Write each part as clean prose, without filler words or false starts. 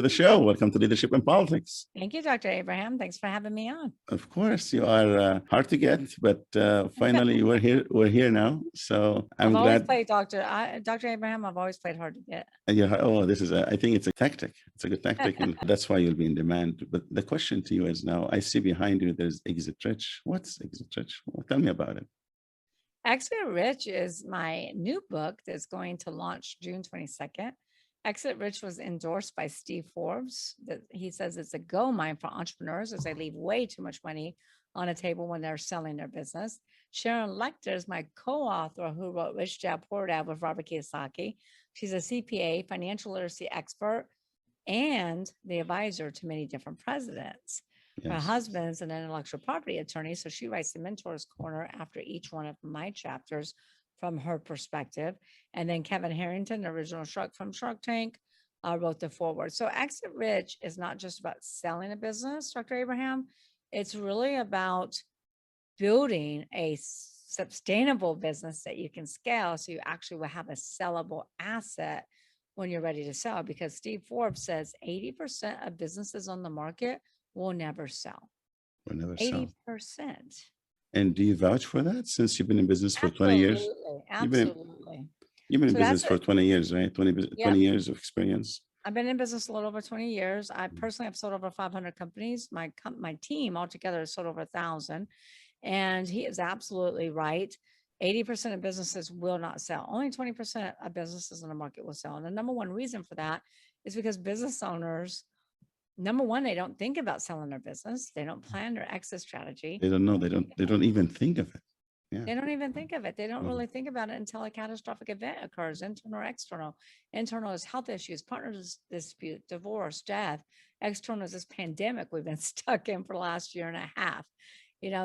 to the show. Welcome to Leadership in Politics. Thank you, Dr. Abraham. Thanks for having me on. Of course, you are hard to get, but finally we're here. We're here now, so I'm I've always glad. played Dr. Abraham. I've always played hard to get. Yeah. Oh, this is. I think it's a tactic. It's a good tactic, and that's why you'll be in demand. But the question to you is now: I see behind you there's Exit Rich. What's Exit Rich? Well, tell me about it. Exit Rich is my new book that's going to launch June 22nd. Exit Rich was endorsed by Steve Forbes. He says it's a gold mine for entrepreneurs as they leave way too much money on a table when they're selling their business. Sharon Lechter is my co-author who wrote Rich Dad Poor Dad with Robert Kiyosaki. She's a CPA, financial literacy expert, and the advisor to many different presidents. Yes. Her husband's an intellectual property attorney, so she writes the Mentor's Corner after each one of my chapters from her perspective. And then Kevin Harrington, the original Shark from Shark Tank, wrote the foreword. So Exit Rich is not just about selling a business, Dr. Abraham. It's really about building a sustainable business that you can scale so you actually will have a sellable asset when you're ready to sell. Because Steve Forbes says 80% of businesses on the market will never sell. Will never 80%. Sell. And do you vouch for that since you've been in business for 20 years? Absolutely. You've been in business for 20 years, right? 20 years of experience. I've been in business a little over 20 years. I personally have sold over 500 companies. My team altogether has sold over 1,000. And he is absolutely right. 80% of businesses will not sell. Only 20% of businesses in the market will sell. And the number one reason for that is because business owners, number one, they don't think about selling their business. They don't plan their exit strategy. They don't know. They don't even think of it. Yeah. They don't even think of it. They don't really think about it until a catastrophic event occurs, internal or external. Internal is health issues, partner dispute, divorce, death. External is this pandemic we've been stuck in for the last year and a half.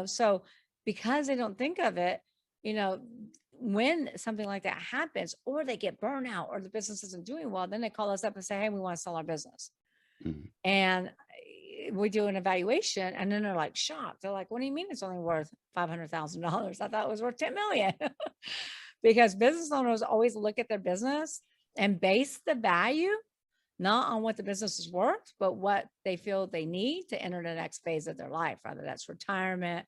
So because they don't think of it, when something like that happens, or they get burnout, or the business isn't doing well, then they call us up and say, hey, we want to sell our business. Mm-hmm. And we do an evaluation, and then they're like shocked. They're like, what do you mean it's only worth $500,000? I thought it was worth 10 million. Because business owners always look at their business and base the value not on what the business is worth, but what they feel they need to enter the next phase of their life, whether that's retirement,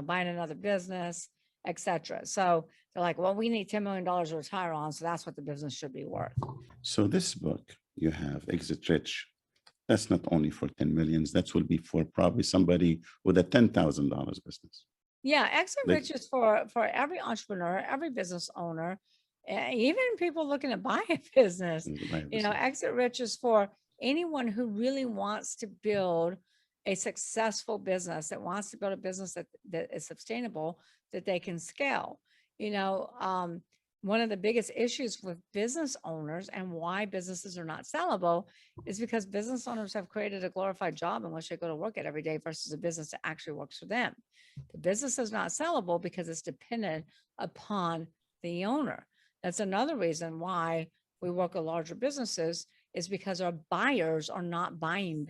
buying another business, etc. So they're like, well, we need $10 million to retire on, so that's what the business should be worth. So this book you have, Exit Rich, that's not only for 10 millions, that will be for probably somebody with a $10,000 business. Yeah, Exit Rich is for every entrepreneur, every business owner, even people looking to buy a business. Exit Rich is for anyone who really wants to build a successful business, that wants to build a business that is sustainable, that they can scale. One of the biggest issues with business owners and why businesses are not sellable is because business owners have created a glorified job in which they go to work at every day versus a business that actually works for them. The business is not sellable because it's dependent upon the owner. That's another reason why we work with larger businesses, is because our buyers are not buying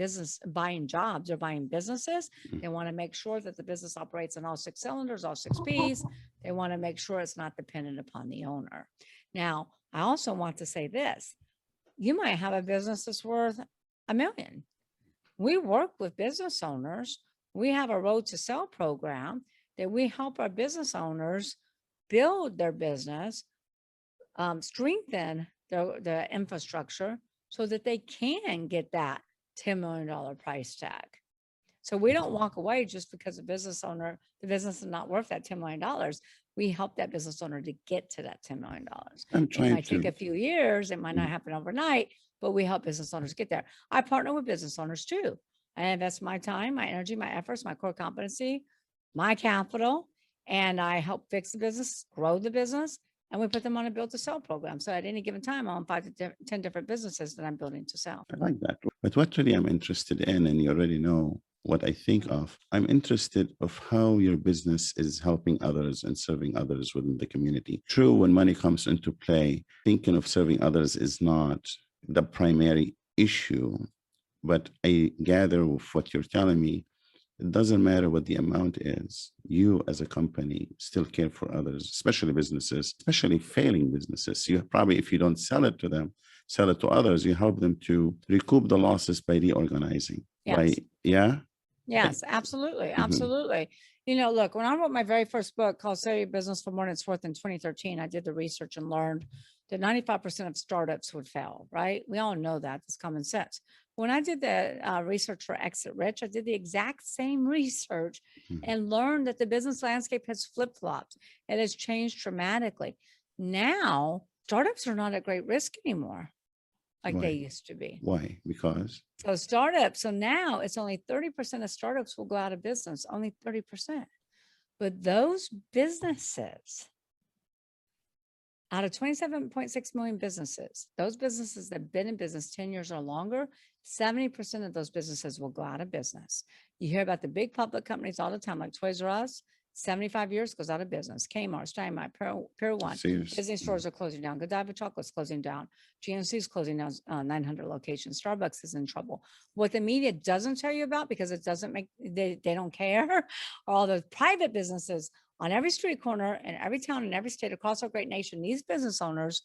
jobs, they're buying businesses. They want to make sure that the business operates on all 6 cylinders, all 6 P's. They want to make sure it's not dependent upon the owner. Now, I also want to say this. You might have a business that's worth $1 million. We work with business owners. We have a Road to Sell program that we help our business owners build their business, strengthen the infrastructure, so that they can get that $10 million price tag. So we don't walk away just because the business is not worth that $10 million. We help that business owner to get to that $10 million. It might take a few years. It might not happen overnight, but we help business owners get there. I partner with business owners too. I invest my time, my energy, my efforts, my core competency, my capital, and I help fix the business, grow the business, and we put them on a build to sell program. So at any given time, I'm on 5 to 10 different businesses that I'm building to sell. I like that. But what really I'm interested in, and you already know what I think of, I'm interested of how your business is helping others and serving others within the community. True, when money comes into play, thinking of serving others is not the primary issue. But I gather with what you're telling me, It doesn't matter what the amount is. You as a company still care for others, especially businesses, especially failing businesses. You probably, if you don't sell it to them, sell it to others, you help them to recoup the losses by reorganizing. By, Yes. yeah. Yes, absolutely. Mhm. Absolutely. You know, look, when I wrote my very first book called Sell Your Business for More Than It's Worth in 2013, I did the research and learned that 95% of startups would fail, right? We all know that. It's common sense. When I did the research for Exit Rich, I did the exact same research Mhm. and learned that the business landscape has flip-flopped. It has changed dramatically. Now, startups are not at great risk anymore like they Why? used to be. Why? Because So startups, so now it's only 30% of startups will go out of business, only 30%. But those businesses, out of 27.6 million businesses, those businesses that have been in business 10 years or longer, 70% of those businesses will go out of business. You hear about the big public companies all the time, like Toys R Us, 75 years goes out of business. Kmart, Steinmeier, Pier 1, Sears. Disney stores are closing down. Godiva Chocolate's closing down. GNC is closing down 900 locations. Starbucks is in trouble. What the media doesn't tell you about, because it doesn't make, they don't care, are all the private businesses on every street corner in every town in every state across our great nation. These business owners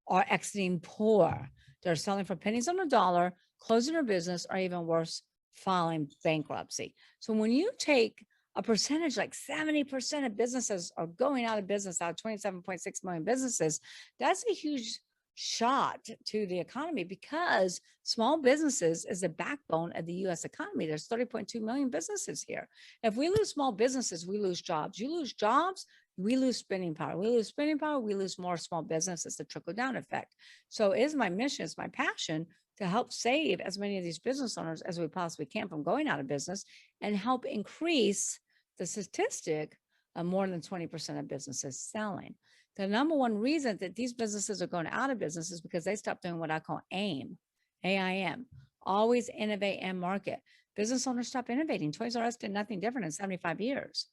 are exiting poor. They're selling for pennies on the dollar, closing their business, or even worse, filing bankruptcy. So when you take a percentage like 70% of businesses are going out of business out of 27.6 million businesses, that's a huge shot to the economy, because small businesses is the backbone of the US economy. There's 30.2 million businesses here. If we lose small businesses, we lose jobs. You lose jobs, we lose spending power. We lose spending power, we lose more small businesses, the trickle down effect. So it is my mission, it's my passion to help save as many of these business owners as we possibly can from going out of business, and help increase the statistic of more than 20% of businesses selling. The number one reason that these businesses are going out of business is because they stopped doing what I call AIM, AIM, always innovate and market. Business owners stop innovating. Toys R Us did nothing different in 75 years.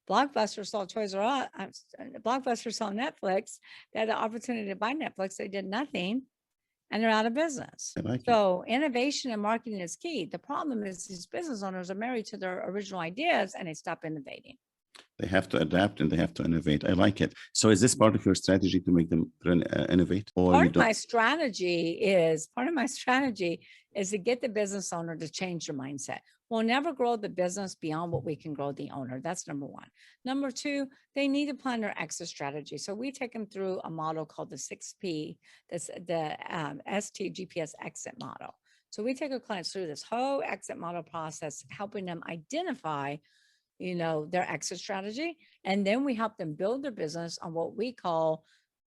Blockbuster saw Toys R Us, Blockbuster saw Netflix. They had the opportunity to buy Netflix. They did nothing, and they're out of business. I like it. So innovation and marketing is key. The problem is these business owners are married to their original ideas and they stop innovating. They have to adapt and they have to innovate. I like it. So is this part of your strategy to make them innovate, or Part you of don't? my strategy is to get the business owner to change their mindset. We'll never grow the business beyond what we can grow the owner. That's number one. Number two, they need to plan their exit strategy. So we take them through a model called the 6P, that's the STGPS exit model. So we take our clients through this whole exit model process, helping them identify, you know, their exit strategy. And then we help them build their business on what we call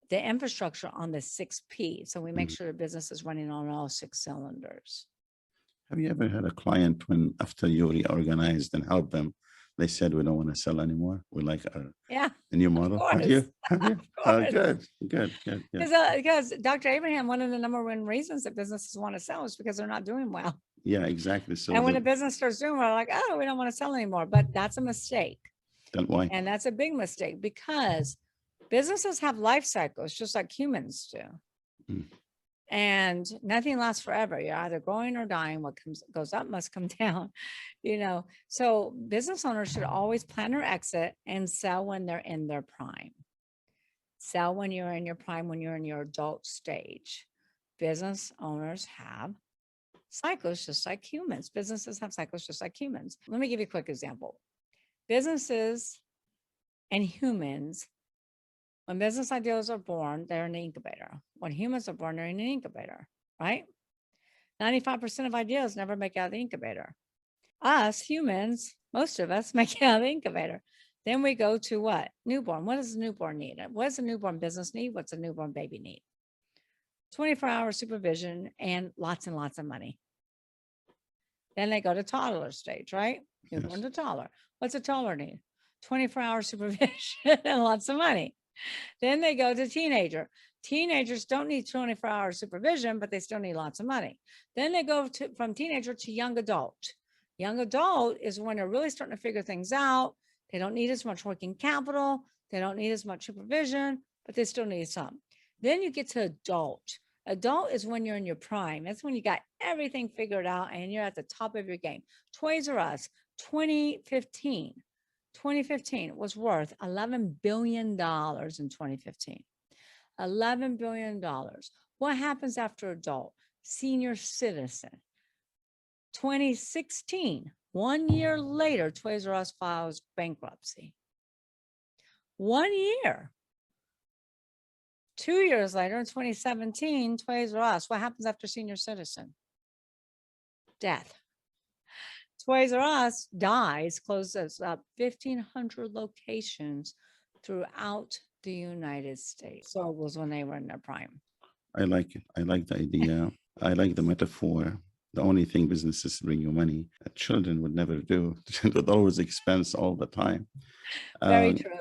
the infrastructure on the 6P. So we make Mhm. sure the business is running on all 6 cylinders. Have you ever had a client when after you reorganized and helped them, they said, we don't want to sell anymore. We like our Yeah, the new of model. Have course. you? Have you? Of course. Good, good, good, good. Because Dr. Abraham, one of the number one reasons that businesses want to sell is because they're not doing well. Yeah, exactly. So And when a business starts doing well, like, oh, we don't want to sell anymore. But that's a mistake. then why? And that's a big mistake, because businesses have life cycles just like humans do. Mm. And nothing lasts forever. You're either growing or dying. What goes up must come down, you know. So business owners should always plan their exit and sell when they're in their prime. Sell when you're in your prime, when you're in your adult stage. Business owners have cycles just like humans. Businesses have cycles just like humans. Let me give you a quick example. Businesses and humans, when business ideas are born, they're in the incubator. When humans are born, they're in an incubator, right? 95% of ideas never make it out of the incubator. Us humans, most of us make it out of the incubator. Then we go to what? Newborn. What does a newborn need? What does a newborn business need? What's a newborn baby need? 24-hour supervision and lots of money. Then they go to toddler stage, right? Newborn to toddler. What's a toddler need? 24-hour supervision and lots of money. Then they go to teenager. Teenagers don't need 24-hour supervision, but they still need lots of money. Then they go from teenager to young adult. Young adult is when they're really starting to figure things out. They don't need as much working capital. They don't need as much supervision, but they still need some. Then you get to adult. Adult is when you're in your prime. That's when you got everything figured out and you're at the top of your game. Toys R Us, 2015. 2015 was worth $11 billion in 2015. $11 billion. What happens after adult? Senior citizen. 2016, 1 year later, Toys R Us files bankruptcy. 1 year. 2 years later, in 2017, Toys R Us. What happens after senior citizen? Death. Toys R Us dies, closes up 1,500 locations throughout the United States. So it was when they were in their prime. I like it. I like the idea. I like the metaphor. The only thing businesses bring you money, children would never do. It would always expense all the time. Very true.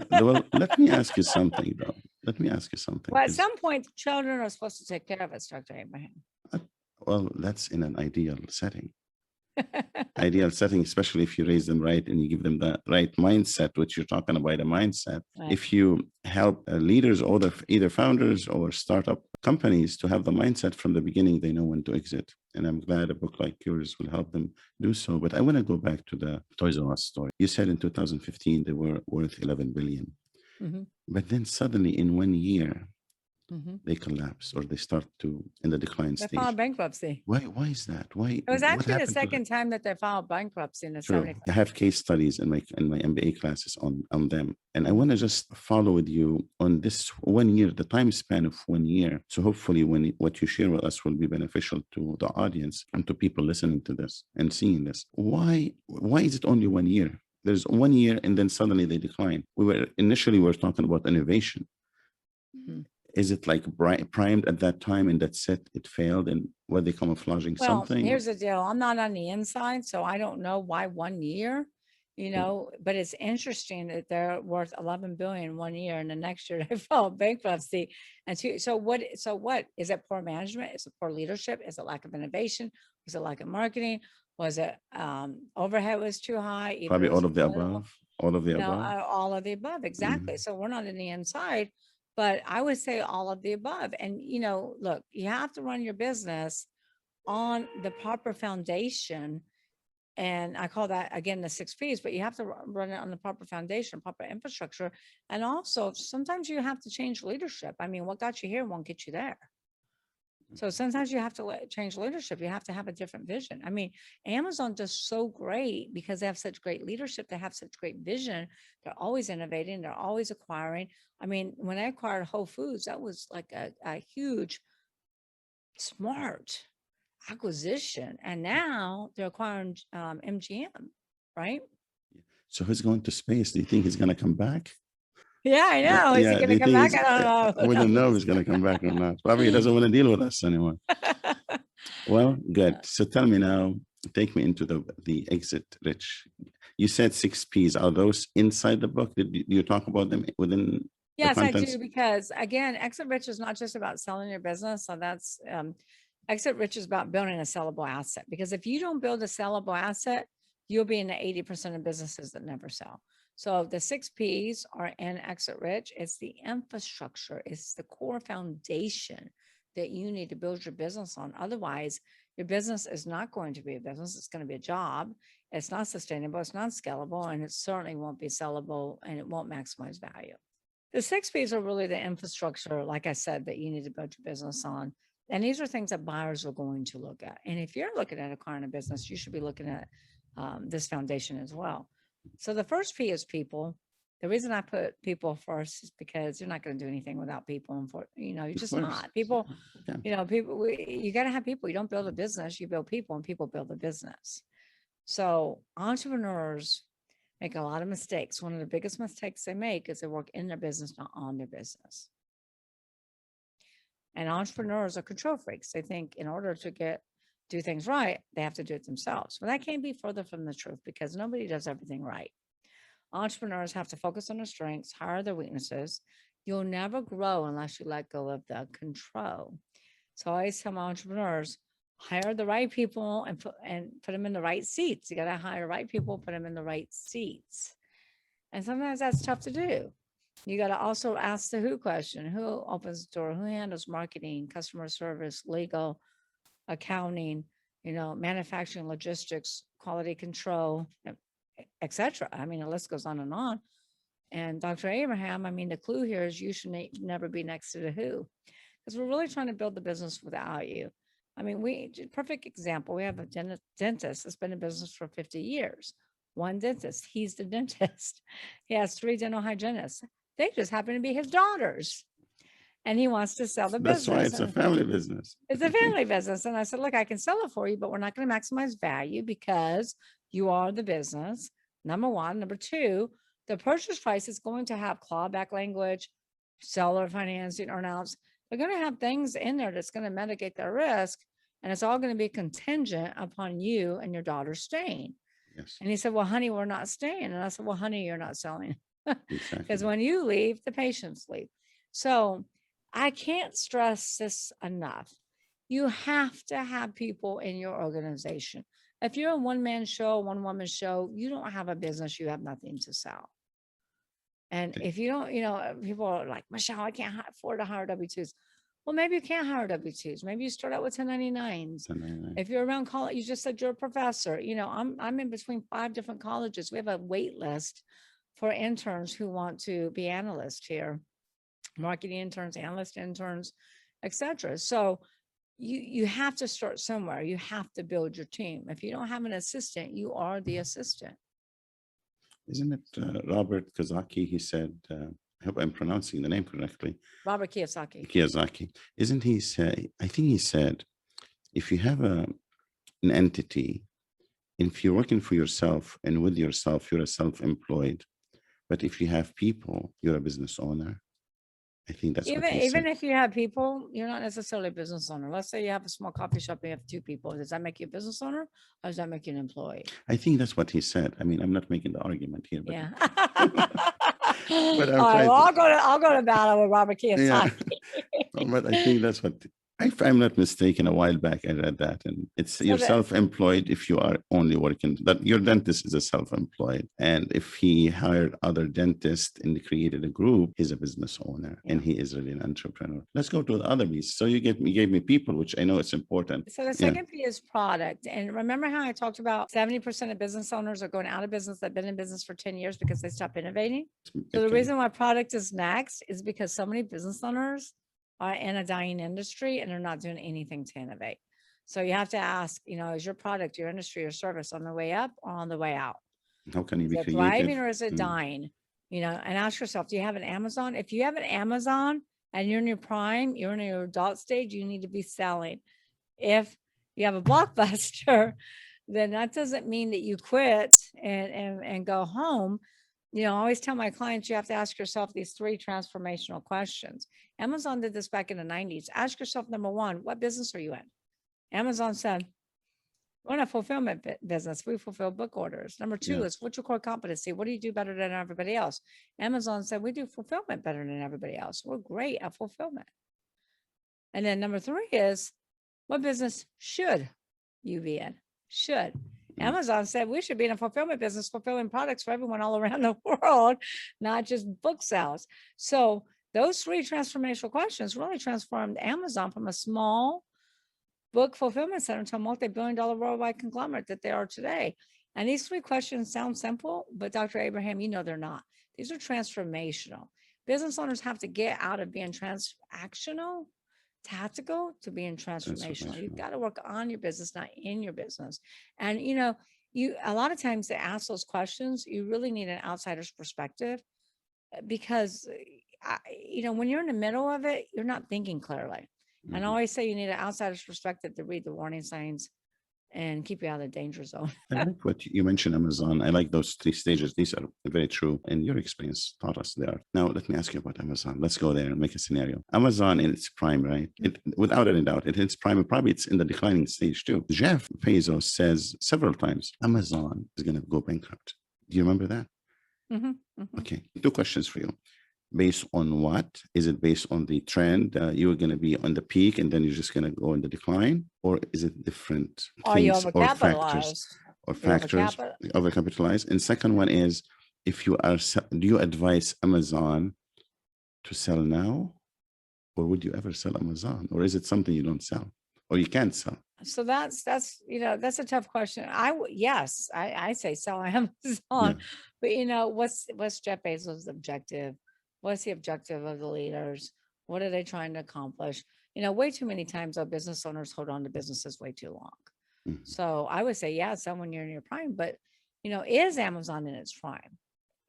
Well, let me ask you something, though. Let me ask you something. Well, at some point, children are supposed to take care of us, Dr. Abraham. Well, that's in an ideal setting. Ideal setting, especially if you raise them right and you give them the right mindset, which you're talking about, a mindset. Right. If you help leaders or either founders or startup companies to have the mindset from the beginning, they know when to exit. And I'm glad a book like yours will help them do so. But I want to go back to the Toys R Us story. You said in 2015 they were worth 11 billion. Mhm. But then suddenly in 1 year, Mhm. they collapse or they start to in the decline They stage. filed bankruptcy. Why is that? Why It was what actually the happened to second time that they filed bankruptcy in the True. 70s. I have case studies in my MBA classes on them. And I want to just follow with you on this 1 year, the time span of 1 year. So hopefully what you share with us will be beneficial to the audience and to people listening to this and seeing this. Why is it only 1 year? There's 1 year and then suddenly they decline. We were talking about innovation. Mhm. Is it like primed at that time and that's it? It failed and were they camouflaging Well, something? here's the deal. I'm not on the inside, so I don't know why 1 year, but it's interesting that they're worth 11 billion 1 year and the next year they filed bankruptcy. And so what is it? Poor management? Is it poor leadership? Is it lack of innovation? Was it lack of marketing? Was it overhead was too high? Probably all of the little? above. All of the No, above. all of the above. Exactly. So we're not in the inside, but I would say all of the above. And, look, you have to run your business on the proper foundation. And I call that, again, the 6 Ps, but you have to run it on the proper foundation, proper infrastructure. And also sometimes you have to change leadership. I mean, what got you here won't get you there. So sometimes you have to change leadership. You have to have a different vision. I mean, Amazon does so great because they have such great leadership. They have such great vision. They're always innovating. They're always acquiring. I mean, when I acquired Whole Foods, that was like a huge, smart acquisition. And now they're acquiring MGM, right? So who's going to space? Do you think he's going to come back? Yeah, I know. Is he do going to you come think back? I don't know. We don't know if he's going to come back or not. Probably he doesn't want to deal with us anymore. Well, good. So tell me now, take me into the exit rich. You said 6 Ps. Are those inside the book? Did you talk about them within Yes, the I contents? do, because again, exit rich is not just about selling your business. So that's exit rich is about building a sellable asset. Because if you don't build a sellable asset, you'll be in the 80% of businesses that never sell. So the 6 Ps are in exit rich. It's the infrastructure. It's the core foundation that you need to build your business on. Otherwise, your business is not going to be a business. It's going to be a job. It's not sustainable. It's not scalable, and it certainly won't be sellable, and it won't maximize value. The 6 Ps are really the infrastructure, like I said, that you need to build your business on. And these are things that buyers are going to look at. And if you're looking at acquiring a business, you should be looking at this foundation as well. So the first P is people. The reason I put people first is because you're not going to do anything without people. And you're just not. People, you got to have people. You don't build a business, you build people, and people build a business. So entrepreneurs make a lot of mistakes. One of the biggest mistakes they make is they work in their business, not on their business. And entrepreneurs are control freaks. They think in order to do things right, they have to do it themselves. Well, that can't be further from the truth, because nobody does everything right. Entrepreneurs have to focus on their strengths, hire their weaknesses. You'll never grow unless you let go of the control. So I always tell my entrepreneurs, hire the right people and put them in the right seats. You got to hire the right people, put them in the right seats. And sometimes that's tough to do. You got to also ask the who question. Who opens the door? Who handles marketing, customer service, legal, accounting, manufacturing, logistics, quality control, etc. I mean, the list goes on and on. And Dr. Abraham, I mean, the clue here is you should never be next to the who, because we're really trying to build the business without you. I mean, perfect example. We have a dentist that's been in business for 50 years. One dentist, he's the dentist. He has 3 dental hygienists. They just happen to be his daughters. And he wants to sell the business. That's why it's a family business. It's a family business. And I said, look, I can sell it for you, but we're not going to maximize value because you are the business. Number one. Number two, the purchase price is going to have clawback language, seller financing, earnouts. They're going to have things in there that's going to mitigate their risk. And it's all going to be contingent upon you and your daughter staying. Yes. And he said, well, honey, we're not staying. And I said, well, honey, you're not selling. Exactly. Because when you leave, the patients leave. So I can't stress this enough. You have to have people in your organization. If you're a one-man show, one-woman show, you don't have a business, you have nothing to sell. And if you don't, people are like, Michelle, I can't afford to hire W-2s. Well, maybe you can't hire W-2s. Maybe you start out with 1099s. 1099. If you're around college, you just said you're a professor. I'm in between 5 different colleges. We have a wait list for interns who want to be analysts here, marketing interns, analyst interns, etc. So you have to start somewhere. You have to build your team. If you don't have an assistant, you are the assistant. Isn't it Robert Kiyosaki? He said, I hope I'm pronouncing the name correctly. Robert Kiyosaki. Kiyosaki. Isn't he say, I think he said, if you have an entity, if you're working for yourself and with yourself, you're a self-employed. But if you have people, you're a business owner. I think that's even if you have people, you're not necessarily a business owner. Let's say you have a small coffee shop and you have 2 people. Does that make you a business owner or does that make you an employee? I think that's what he said. I mean, I'm not making the argument here, but yeah. But all right, well, I'll go to battle with Robert Kiyosaki. Yeah. But I think that's what, if I'm not mistaken, a while back I read that, and it's you're self-employed if you are only working. That your dentist is a self-employed, and if he hired other dentists and created a group, he's a business owner, and he is really an entrepreneur. Let's go to the other piece. So you gave me people, which I know it's important. So the second piece is product, and remember how I talked about 70% of business owners are going out of business that've been in business for 10 years because they stopped innovating. So the reason why product is next is because so many business owners are in a dying industry and they're not doing anything to innovate. So you have to ask, is your product, your industry, your service on the way up or on the way out? How can you be creative? Thriving or is it dying? And ask yourself, do you have an Amazon? If you have an Amazon and you're in your prime, you're in your adult stage, you need to be selling. If you have a Blockbuster, then that doesn't mean that you quit and go home. I always tell my clients, you have to ask yourself these 3 transformational questions. Amazon did this back in the 90s. Ask yourself, number 1, what business are you in? Amazon said, we're in a fulfillment business. We fulfill book orders. Number 2 is, what's your core competency? What do you do better than everybody else? Amazon said, we do fulfillment better than everybody else. We're great at fulfillment. And then number 3 is, what business should you be in? Should. Amazon said we should be in a fulfillment business, fulfilling products for everyone all around the world, not just book sales. So those 3 transformational questions really transformed Amazon from a small book fulfillment center to a multi-billion-dollar worldwide conglomerate that they are today. And these 3 questions sound simple, but Dr. Abraham, they're not. These are transformational. Business owners have to get out of being transactional, tactical, to being transformational. You've got to work on your business, not in your business. And a lot of times to ask those questions, you really need an outsider's perspective, because when you're in the middle of it, you're not thinking clearly. And I always say you need an outsider's perspective to read the warning signs and keep you out of the danger zone. I like what you mentioned, Amazon. I like those 3 stages. These are very true. And your experience taught us there. Now, let me ask you about Amazon. Let's go there and make a scenario. Amazon in its prime, right? Without any doubt, in its prime, probably it's in the declining stage too. Jeff Bezos says several times, Amazon is going to go bankrupt. Do you remember that? Okay. 2 questions for you. Based on what? Is it based on the trend? You're going to be on the peak and then you're just going to go in the decline? Or is it different things or factors? Overcapitalized. And second one is, do you advise Amazon to sell now? Or would you ever sell Amazon? Or is it something you don't sell or you can't sell? So that's, that's a tough question. Yes, I say sell Yeah. Amazon, but what's Jeff Bezos' objective? What's the objective of the leaders? What are they trying to accomplish? Way too many times our business owners hold on to businesses way too long. Mhm. So I would say, yeah, someone you're in your prime, but is Amazon in its prime?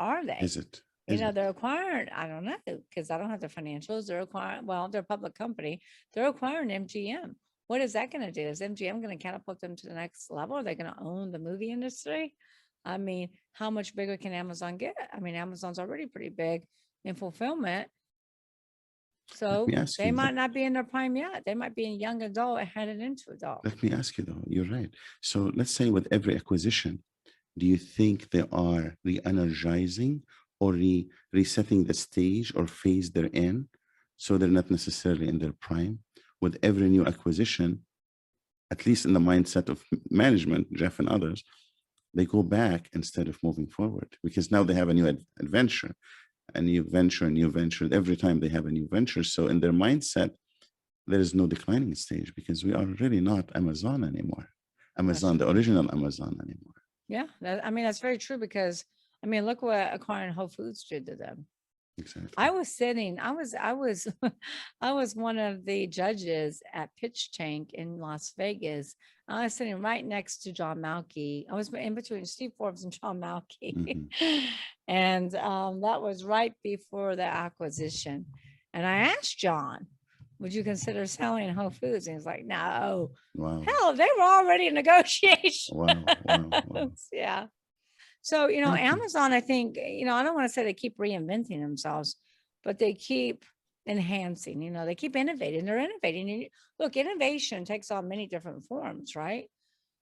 Are they? Is it? Is it? They're acquiring, I don't know, because I don't have the financials. They're acquiring, well, they're a public company. They're acquiring MGM. What is that going to do? Is MGM going to catapult them to the next level? Are they going to own the movie industry? I mean, how much bigger can Amazon get? I mean, Amazon's already pretty big in fulfillment. Let So me ask they you, might not be in their prime yet. They might be in young adult and headed into adult. let me ask you though, you're right. So let's say with every acquisition, do you think they are re-energizing or resetting the stage or phase they're in? So they're not necessarily in their prime. With every new acquisition, at least in the mindset of management, Jeff and others, they go back instead of moving forward because now they have a new adventure, a new venture, a new venture. Every time they have a new venture. So in their mindset, there is no declining stage because we are really not Amazon anymore. Amazon, the original Amazon anymore. Yeah, that's very true because look what acquiring Whole Foods did to them. Exactly. I was I was one of the judges at Pitch Tank in Las Vegas. I was sitting right next to John Malky. I was in between Steve Forbes and John Malky. Mhm. And that was right before the acquisition. And I asked John, would you consider selling Whole Foods? And he's like, no. Wow. Hell, they were already in negotiation. Wow. Wow. Yeah. So, Okay. Amazon, I think, I don't want to say they keep reinventing themselves, but they keep enhancing, they keep innovating. They're innovating. And look, innovation takes on many different forms, right?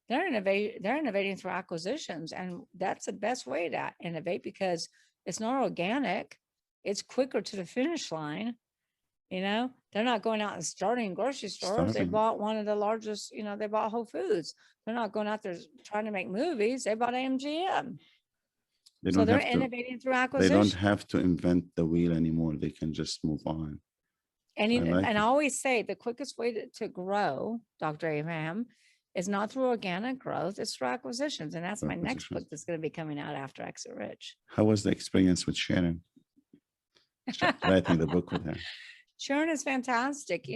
They're innovating through acquisitions. And that's the best way to innovate because it's not organic. It's quicker to the finish line. They're not going out and starting grocery stores. They Starting. bought one of the largest, they bought Whole Foods. They're not going out there trying to make movies. They bought MGM. They So don't they're have to. innovating through They acquisition. don't have to invent the wheel anymore. They can just move on. And I like I it. always say the quickest way to grow, Dr. Abraham, is not through organic growth, it's through acquisitions. And that's my next book Acquisitions. that's going to be coming out after Exit Rich. How was the experience with Sharon? Writing the book with her. Sharon is fantastic.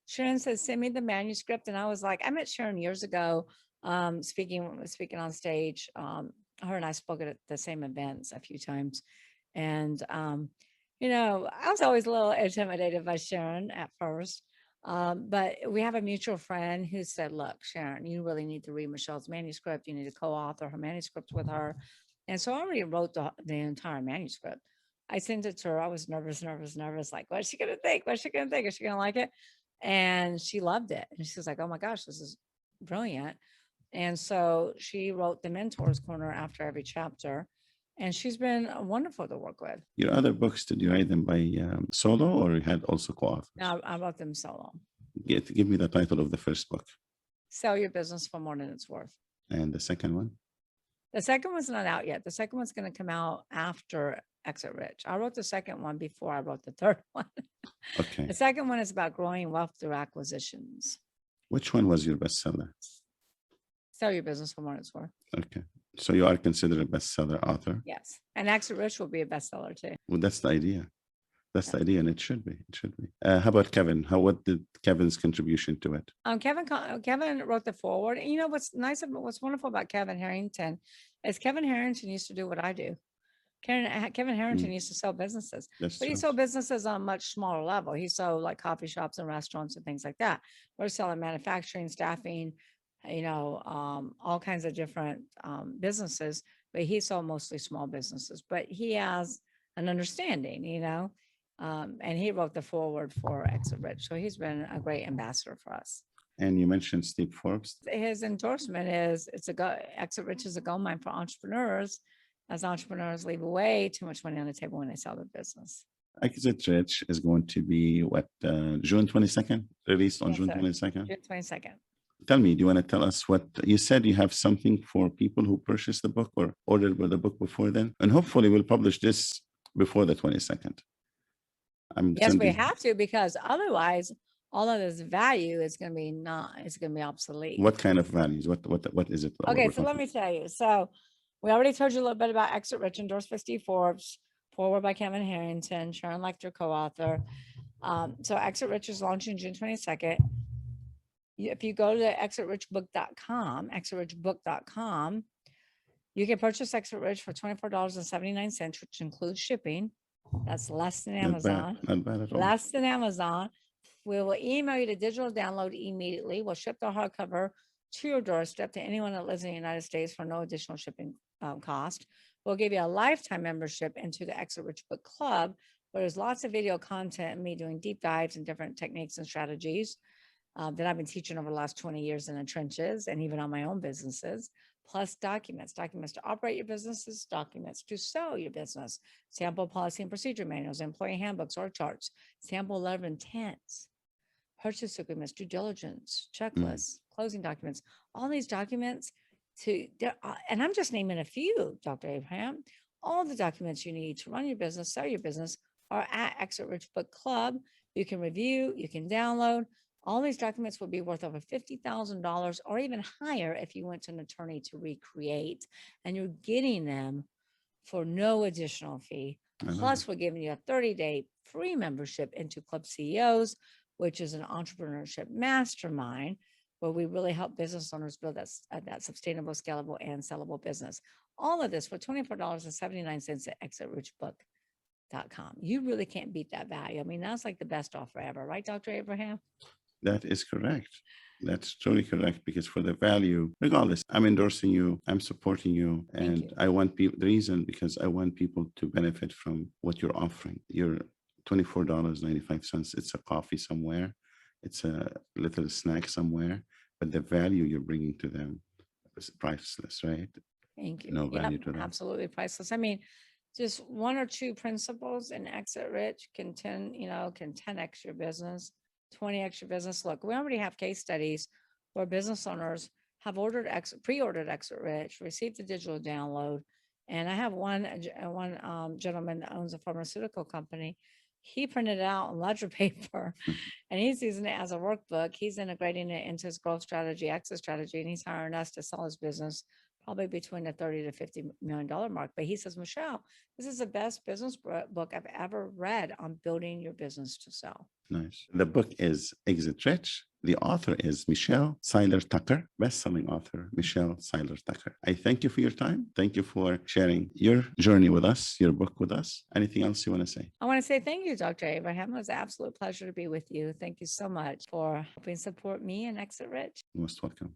Sharon says, send me the manuscript. And I was like, I met Sharon years ago, speaking on stage. Her and I spoke at the same events a few times. And, I was always a little intimidated by Sharon at first. But we have a mutual friend who said, look, Sharon, you really need to read Michelle's manuscript. You need to co-author her manuscript with her. And so I already wrote the entire manuscript. I sent it to her. I was nervous. Like, what's she going to think? What's she going to think? Is she going to like it? And she loved it. And she was like, oh my gosh, this is brilliant. And so she wrote the Mentors Corner after every chapter. And she's been wonderful to work with. Your other books, did you write them by solo or you had also co-authors? No, I wrote them solo. Give me the title of the first book. Sell Your Business for More Than It's Worth. And the second one? The second one's not out yet. The second one's going to come out after Exit Rich. I wrote the second one before I wrote the third one. Okay. The second one is about growing wealth through acquisitions. Which one was your bestseller? Sell Your Business for More Than It's Worth. Okay. So you are considered a bestseller author? Yes. And Exit Rich will be a bestseller too. Well, that's the idea. That's the idea, and it should be. It should be. How about Kevin? What did Kevin's contribution to it? Kevin wrote the foreword. And what's what's wonderful about Kevin Harrington is Kevin Harrington used to do what I do. Kevin Harrington used to sell businesses, but he sold businesses on a much smaller level. He sold like coffee shops and restaurants and things like that. We're selling manufacturing, staffing, all kinds of different businesses, but he sold mostly small businesses. But he has an understanding, and he wrote the foreword for Exit Rich. So he's been a great ambassador for us. And you mentioned Steve Forbes. His endorsement is Exit Rich is a gold mine for entrepreneurs, as entrepreneurs leave away too much money on the table when they sell their business. Exit Rich is going to be June 22nd, released on Yes, June sir. 22nd. June 22nd. Tell me, do you want to tell us what you said? You have something for people who purchased the book or ordered the book before then, and hopefully we'll publish this before the 22nd. Yes, we have to, because otherwise all of this value is going to be it's going to be obsolete. What kind of values? What is it? Okay, so let me tell you. So we already told you a little bit about Exit Rich, endorsed by Steve Forbes, forward by Kevin Harrington, Sharon Lecter, co-author. So Exit Rich is launching June 22nd. If you go to exitrichbook.com, you can purchase Exit Rich for $24.79, which includes shipping. That's less than Amazon. Not bad at all. Less than Amazon. We will email you the digital download immediately. We'll ship the hardcover to your doorstep to anyone that lives in the United States for no additional shipping cost. We'll give you a lifetime membership into the Exit Rich Book Club, where there's lots of video content and me doing deep dives and different techniques and strategies that I've been teaching over the last 20 years in the trenches and even on my own businesses, plus documents to operate your businesses, documents to sell your business, sample policy and procedure manuals, employee handbooks or charts, sample letter of intents, purchase agreements, due diligence, checklists, closing documents, all these documents and I'm just naming a few, Dr. Abraham. All the documents you need to run your business, sell your business are at Exit Rich Book Club. You can review, you can download. All these documents will be worth over $50,000 or even higher if you went to an attorney to recreate, and you're getting them for no additional fee. Plus, we're giving you a 30-day free membership into Club CEOs, which is an entrepreneurship mastermind where we really help business owners build that sustainable, scalable, and sellable business. All of this for $24.79 at exitrichbook.com. You really can't beat that value. I mean, that's like the best offer ever, right, Dr. Abraham? That is correct. That's totally correct, because for the value, regardless, I'm endorsing you, I'm supporting you, and I want people, the reason, because I want people to benefit from what you're offering. You're $24.95. It's a coffee somewhere. It's a little snack somewhere, but the value you're bringing to them is priceless, right? Thank you. No value to them. Absolutely priceless. I mean, just one or two principles in Exit Rich can 10x your business. 20x your business. Look, we already have case studies where business owners have pre-ordered Exit Rich, received the digital download. And I have one gentleman that owns a pharmaceutical company. He printed it out on ledger paper and he's using it as a workbook. He's integrating it into his growth strategy, exit strategy, and he's hiring us to sell his business probably between the $30 to $50 million mark. But he says, Michelle, this is the best business book I've ever read on building your business to sell. Nice. The book is Exit Rich. The author is Michelle Seiler Tucker, best-selling author, Michelle Seiler Tucker. I thank you for your time. Thank you for sharing your journey with us, your book with us. Anything else you want to say? I want to say thank you, Dr. Abraham. It was an absolute pleasure to be with you. Thank you so much for helping support me and Exit Rich. Most welcome.